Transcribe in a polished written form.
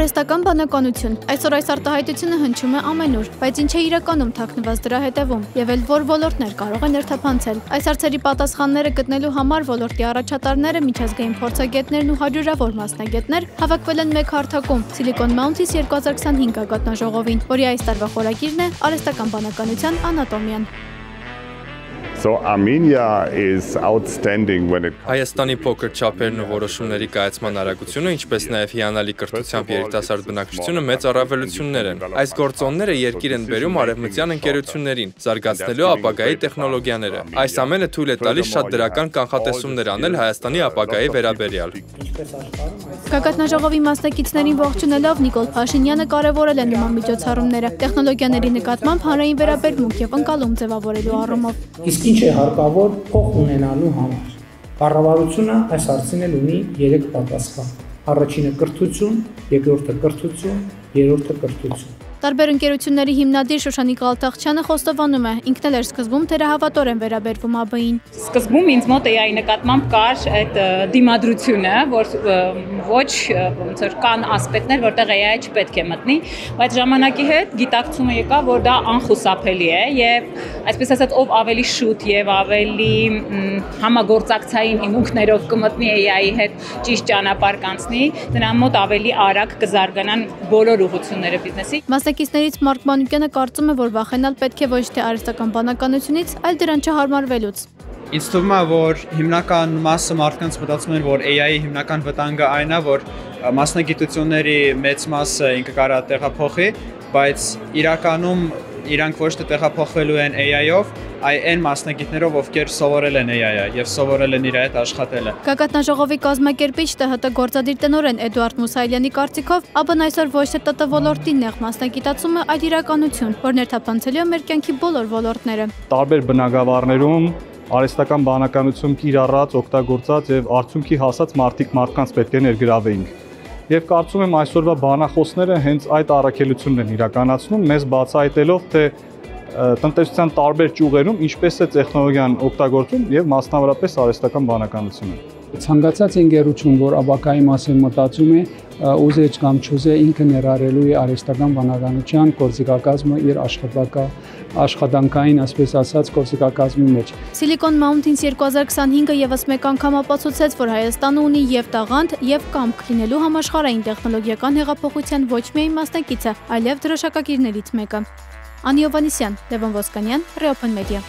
Արհեստական բանականություն։ Այսօր այս արտահայտությունը հնչում է ամենուր, բայց ինչ է իրականում թաքնված դրա հետևում, եւ էլ որ ոլորտներ կարող են ներթափանցել։ Այս հարցերի պատասխանները գտնելու համար ոլորտի առաջատարները, միջազգային փորձագետներն ու հարյուրավոր մասնագետներ հավաքվել են մեկ հարթակում Silicon Mountain 2025 գագաթնաժողովին, որի այս տարվա խորագիրն է արհեստական բանականության անատոմիան։ So Armenia is outstanding when it Հայաստանի փոքր չափերն ու որոշումների կայացման արագությունը, ինչպես նաև հիանալի կրթությամբ երիտասարդ բնակչությունը մեծ առավելություններ են։ Այս գործոնները երկիր են բերում արևմտյան ընկերություններին, զարգացնելու ապագայի տեխնոլոգիաները։ Այս ամենը թույլ է տալիս շատ դրական կանխատեսումներ անել Հայաստանի ապագայի վերաբերյալ։ Գագաթնաժողովի մասնակիցներին ողջունելով Նիկոլ Փաշինյանը կարևորել է նման միջոցառումները տեխնոլոգիաների նկատմամբ հանրային վերաբերմունք եւ ընկալում ձևավորելու առումով։ Իսկ ինչ է հարկավոր փող ունենալու համար։ Կառավարությունը այս հարցին էլ ունի 3 պատասխան։ Առաջինը կրթություն, երկրորդը կրթություն, երրորդը կրթություն։ Տարբեր ընկերությունների հիմնադիր Շուշանիկ Ալթախչյանը խոստովանում է, ինքն էլ էր սկզբում թերահավատորեն վերաբերվում ԱԲ-ին։ Սկզբում ինձ մոտ AI նկատմամբ կար այդ դիմադրությունը, որ ոչ ոնց որ կան ասպեկտներ, որտեղ AI չպետք է մտնի, բայց ժամանակի հետ գիտակցումը եկավ, որ դա անխուսափելի է եւ այսպես ասած ով ավելի շուտ եւ ավելի համագործակցային հիմունքներով կմտնի AI-ի հետ ճիշտ ճանապարհ կանցնի, դրա մոտ ավելի արագ կզարգանան բոլոր ուղղությունները բիզնեսի։ Մասնակիցներից Մարկ Մանուկյանը կարծում է, որ վախենալ պետք է ոչ թե արհեստական բանականությունից, այլ դրան չհարմարվելուց։ Ինձ թվում է, որ հիմնական մասը մարդկանց մտածում են, որ AI-ի հիմնական վտանգը այն է, որ մասնագիտությունների մեծ մասը ինքը կարա տեղափոխի, բայց իրականում իրանք ոչ թե տեղափոխվելու են AI-ով, այլ այն մասնագետներով, ովքեր սովորել են AI-ը եւ սովորել են իր հետ աշխատելը։ Գագաթնաժողովի կազմակերպիչ ՏՀՏ գործադիր տնօրեն Էդուարդ Մուսայելյանի կարծիքով, ԱԲ-ն այսօր ոչ թե ՏՏ ոլորտի նեղ մասնագիտացում է, այլ իրականություն, որ ներթափանցելու է մեր կյանքի բոլոր ոլորտները։ Տարբեր բնագավառներում արհեստական բանականություն կիրառած, օգտագործած եւ արդյունքի հասած մարդկանց պետք է ներգրավեինք։ Եվ կարծում եմ այսօրվա բանախոսները հենց այդ առաքելությունն են իրականացնում, մեզ բացահայտելով, թե տնտեսության տարբեր ճյուղերում ինչպես է տեխնոլոգիան օգտագործում եւ մասնավորապես արհեստական բանականությունը։ Ցանկացած ընկերություն, որ ապակայի մասին մտածում է, ուզեջ կամ չուզե ինքը ներառելու է արհեստական բանականության գործիքակազմը իր աշխատանքային, այսպես ասած, գործիքակազմի մեջ։ Silicon Mountain 2025-ը եւս մեկ անգամ ապացուցեց, որ Հայաստանը ունի եւ տաղանդ, եւ կամք լինելու համաշխարհային տեխնոլոգիական հեղափոխության ոչ միայն մասնակիցը, այլև դրոշակակիրներից մեկը։ Անի Հովհաննիսյան, Լևոն Ոսկանյան, Reopen Media։